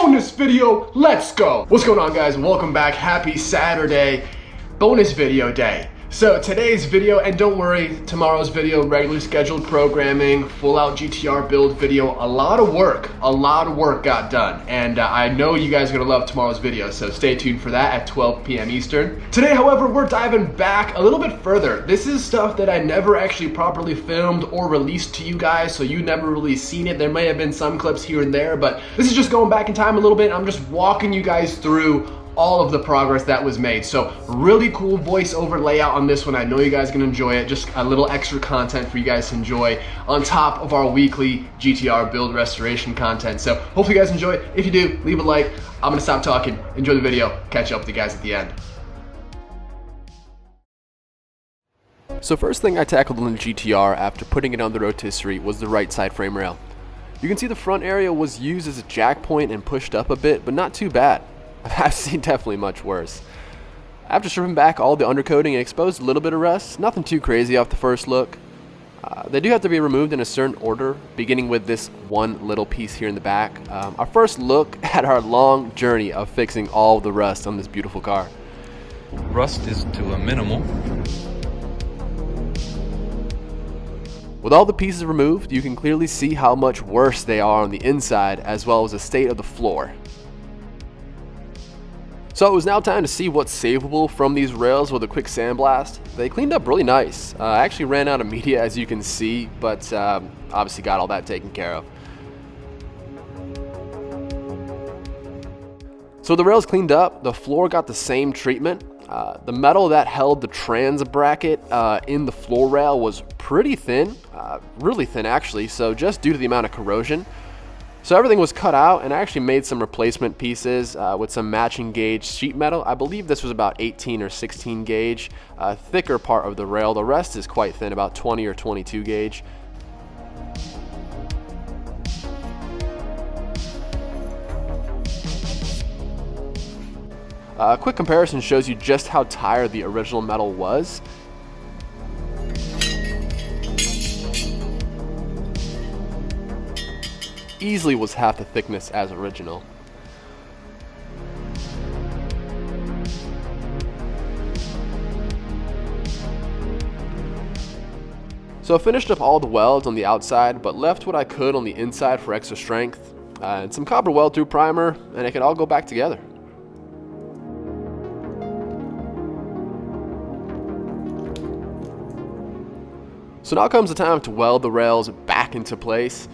bonus video, let's go. What's going on, guys? Welcome back. Happy Saturday, bonus video day. So today's video, and don't worry, tomorrow's video, regularly scheduled programming, full out GTR build video, a lot of work got done. And I know you guys are gonna love tomorrow's video, so stay tuned for that at 12 p.m. Eastern. Today, however, we're diving back a little bit further. This is stuff that I never actually properly filmed or released to you guys, so you never really seen it. There may have been some clips here and there, but this is just going back in time a little bit. I'm just walking you guys through all of the progress that was made. So really cool voiceover layout on this one. I know you guys are gonna enjoy it. Just a little extra content for you guys to enjoy on top of our weekly GTR build restoration content. So hopefully you guys enjoy it. If you do, leave a like. I'm gonna stop talking, enjoy the video, catch up with you guys at the end. So first thing I tackled on the GTR after putting it on the rotisserie was the right side frame rail. You can see the front area was used as a jack point and pushed up a bit, but not too bad. I've seen definitely much worse. After stripping back all the undercoating and exposed a little bit of rust, nothing too crazy off the first look. They do have to be removed in a certain order, beginning with this one little piece here in the back. Our first look at our long journey of fixing all the rust on this beautiful car. Rust is to a minimal. With all the pieces removed, you can clearly see how much worse they are on the inside, as well as the state of the floor. So it was now time to see what's savable from these rails with a quick sandblast. They cleaned up really nice. I actually ran out of media, as you can see, but obviously got all that taken care of. So the rails cleaned up, the floor got the same treatment. The metal that held the trans bracket in the floor rail was pretty thin, really thin actually, so just due to the amount of corrosion. So everything was cut out, and I actually made some replacement pieces with some matching gauge sheet metal. I believe this was about 18 or 16 gauge, thicker part of the rail. The rest is quite thin, about 20 or 22 gauge. A quick comparison shows you just how tired the original metal was. Easily was half the thickness as original. So I finished up all the welds on the outside, but left what I could on the inside for extra strength, and some copper weld through primer, and it could all go back together. So now comes the time to weld the rails back into place.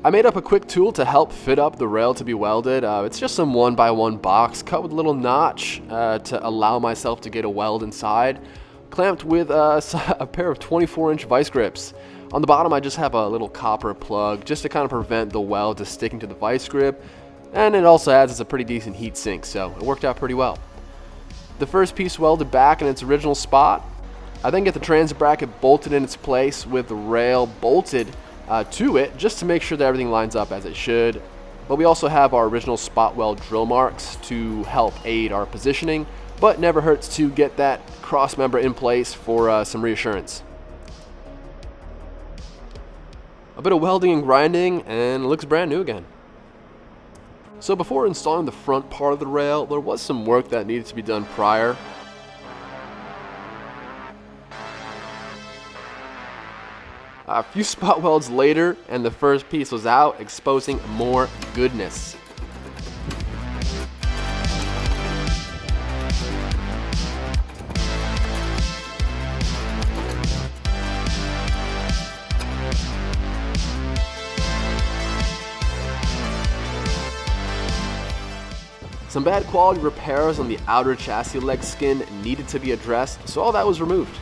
I made up a quick tool to help fit up the rail to be welded. It's just some 1x1 box cut with a little notch to allow myself to get a weld inside, clamped with a pair of 24-inch vice grips. On the bottom I just have a little copper plug just to kind of prevent the weld to sticking to the vice grip, and it also adds as a pretty decent heat sink, so it worked out pretty well. The first piece welded back in its original spot. I then get the trans bracket bolted in its place with the rail bolted to it, just to make sure that everything lines up as it should. But we also have our original spot weld drill marks to help aid our positioning, but never hurts to get that cross member in place for some reassurance. A bit of welding and grinding, and it looks brand new again. So before installing the front part of the rail, there was some work that needed to be done prior. A few spot welds later, and the first piece was out, exposing more goodness. Some bad quality repairs on the outer chassis leg skin needed to be addressed, so all that was removed.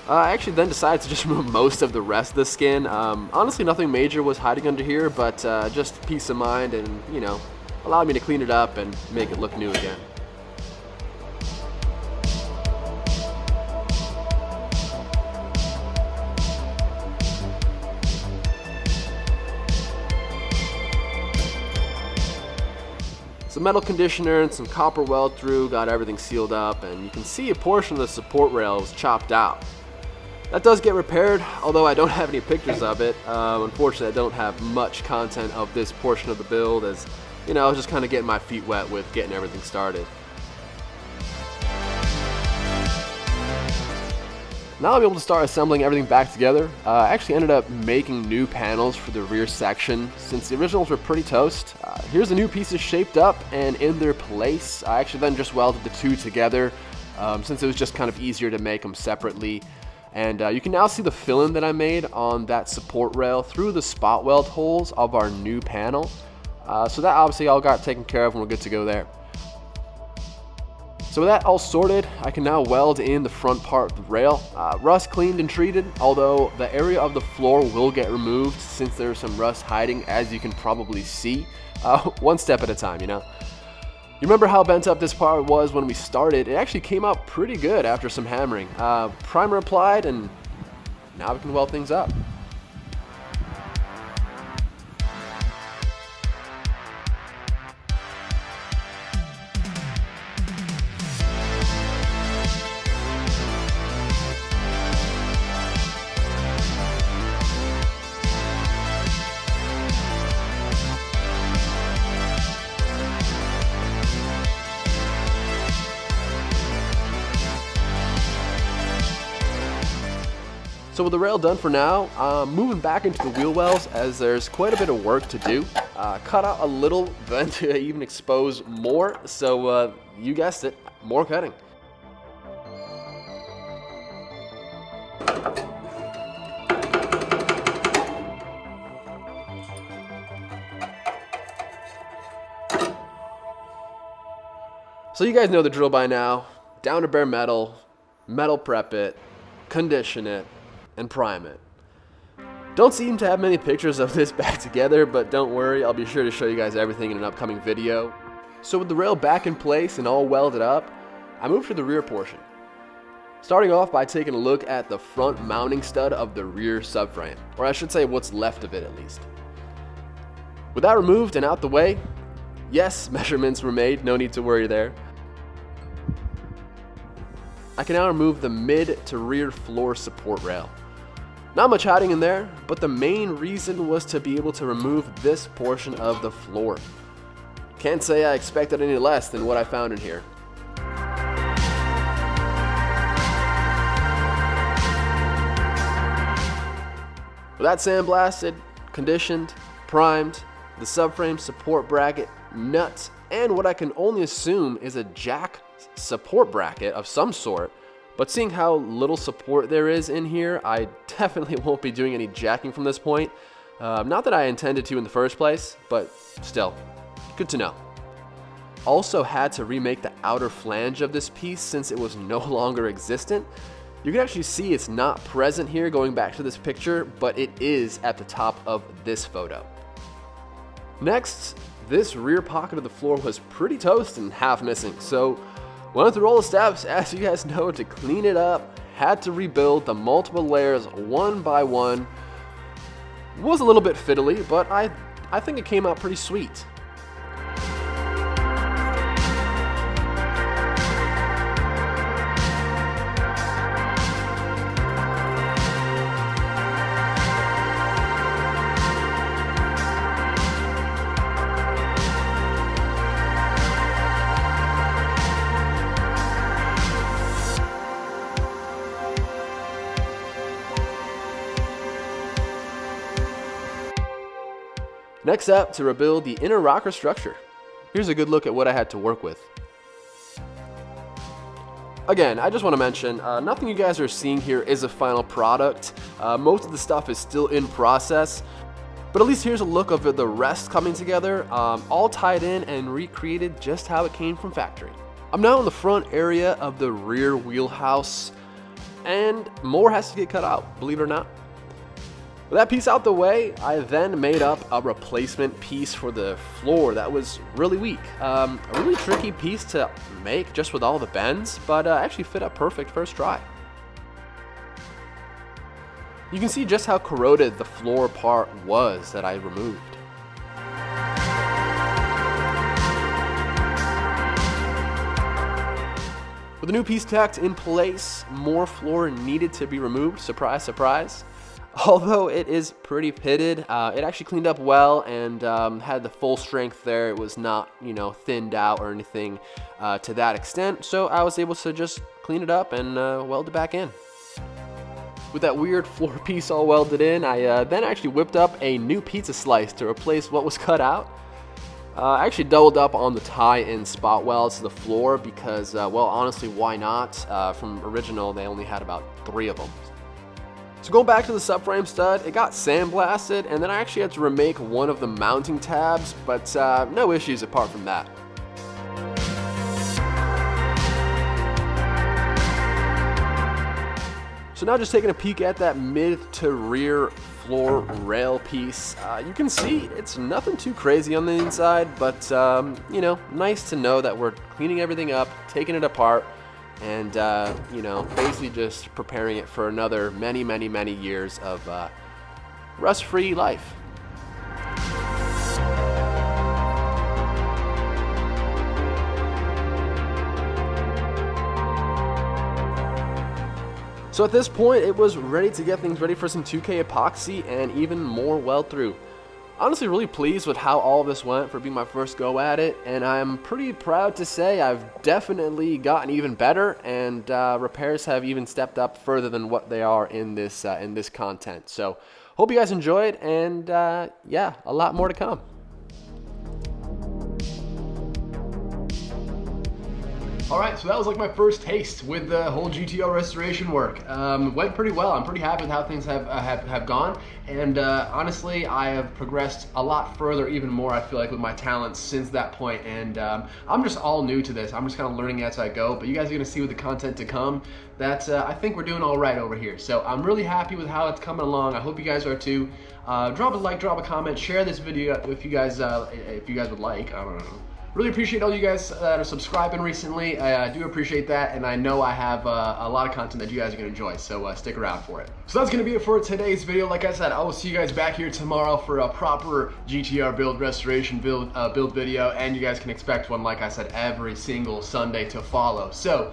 I actually then decided to just remove most of the rest of the skin. Honestly, nothing major was hiding under here, but just peace of mind and, you know, allowed me to clean it up and make it look new again. Some metal conditioner and some copper weld through got everything sealed up, and you can see a portion of the support rail was chopped out. That does get repaired, although I don't have any pictures of it. Unfortunately, I don't have much content of this portion of the build, as you know, I was just kind of getting my feet wet with getting everything started. Now I'm able to start assembling everything back together. I actually ended up making new panels for the rear section since the originals were pretty toast. Here's the new pieces shaped up and in their place. I actually then just welded the two together since it was just kind of easier to make them separately. And you can now see the fill-in that I made on that support rail through the spot weld holes of our new panel. So that obviously all got taken care of and we're good to go there. So with that all sorted, I can now weld in the front part of the rail. Rust cleaned and treated, although the area of the floor will get removed since there's some rust hiding, as you can probably see. One step at a time, you know. You remember how bent up this part was when we started? It actually came out pretty good after some hammering. Primer applied, and now we can weld things up. So with the rail done for now, moving back into the wheel wells as there's quite a bit of work to do. Cut out a little, then to even expose more, so you guessed it, more cutting. So you guys know the drill by now. Down to bare metal, metal prep it, condition it, and prime it. Don't seem to have many pictures of this back together, but don't worry, I'll be sure to show you guys everything in an upcoming video. So with the rail back in place and all welded up, I moved to the rear portion. Starting off by taking a look at the front mounting stud of the rear subframe, or I should say what's left of it at least. With that removed and out the way, yes, measurements were made, no need to worry there. I can now remove the mid to rear floor support rail. Not much hiding in there, but the main reason was to be able to remove this portion of the floor. Can't say I expected any less than what I found in here. With that sandblasted, conditioned, primed, the subframe support bracket, nuts, and what I can only assume is a jack support bracket of some sort, but seeing how little support there is in here, I definitely won't be doing any jacking from this point. Not that I intended to in the first place, but still, good to know. Also had to remake the outer flange of this piece since it was no longer existent. You can actually see it's not present here going back to this picture, but it is at the top of this photo. Next, this rear pocket of the floor was pretty toast and half missing, so went through all the steps, as you guys know, to clean it up. Had to rebuild the multiple layers one by one. Was a little bit fiddly, but I think it came out pretty sweet. Next up, to rebuild the inner rocker structure. Here's a good look at what I had to work with. Again, I just want to mention, nothing you guys are seeing here is a final product. Most of the stuff is still in process, but at least here's a look of the rest coming together, all tied in and recreated just how it came from factory. I'm now in the front area of the rear wheelhouse, and more has to get cut out, believe it or not. With that piece out the way, I then made up a replacement piece for the floor that was really weak. A really tricky piece to make just with all the bends, but actually fit up perfect first try. You can see just how corroded the floor part was that I removed. With the new piece tacked in place, more floor needed to be removed. Surprise, surprise. Although it is pretty pitted, it actually cleaned up well and had the full strength there. It was not, you know, thinned out or anything to that extent. So I was able to just clean it up and weld it back in. With that weird floor piece all welded in, I then actually whipped up a new pizza slice to replace what was cut out. I actually doubled up on the tie-in spot welds to the floor because, well, honestly, why not? From original, they only had about 3 of them. So going back to the subframe stud, it got sandblasted, and then I actually had to remake one of the mounting tabs, but no issues apart from that. So now just taking a peek at that mid to rear floor rail piece, you can see it's nothing too crazy on the inside, but you know, nice to know that we're cleaning everything up, taking it apart, and you know, basically just preparing it for another many years of rust-free life. So at this point, it was ready to get things ready for some 2K epoxy and even more weld through. Honestly, really pleased with how all of this went for being my first go at it, and I'm pretty proud to say I've definitely gotten even better, and repairs have even stepped up further than what they are in this content. So hope you guys enjoyed, and yeah, a lot more to come. Alright, so that was like my first taste with the whole GTR restoration work. It went pretty well. I'm pretty happy with how things have gone, and honestly, I have progressed a lot further, even more, I feel like, with my talents since that point, and I'm just all new to this. I'm just kind of learning as I go, but you guys are going to see with the content to come that I think we're doing all right over here. So I'm really happy with how it's coming along. I hope you guys are too. Drop a like, drop a comment, share this video if you guys would like. I don't know. Really appreciate all you guys that are subscribing recently. I do appreciate that, and I know I have a lot of content that you guys are going to enjoy, so stick around for it. So that's going to be it for today's video. Like I said, I will see you guys back here tomorrow for a proper GTR build restoration build video, and you guys can expect one, like I said, every single Sunday to follow. So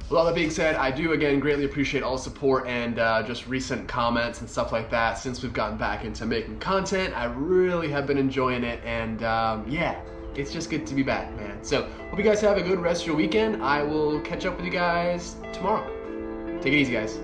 with all that being said, I do again greatly appreciate all the support and just recent comments and stuff like that since we've gotten back into making content. I really have been enjoying it, and yeah, it's just good to be back, man. So hope you guys have a good rest of your weekend. I will catch up with you guys tomorrow. Take it easy, guys.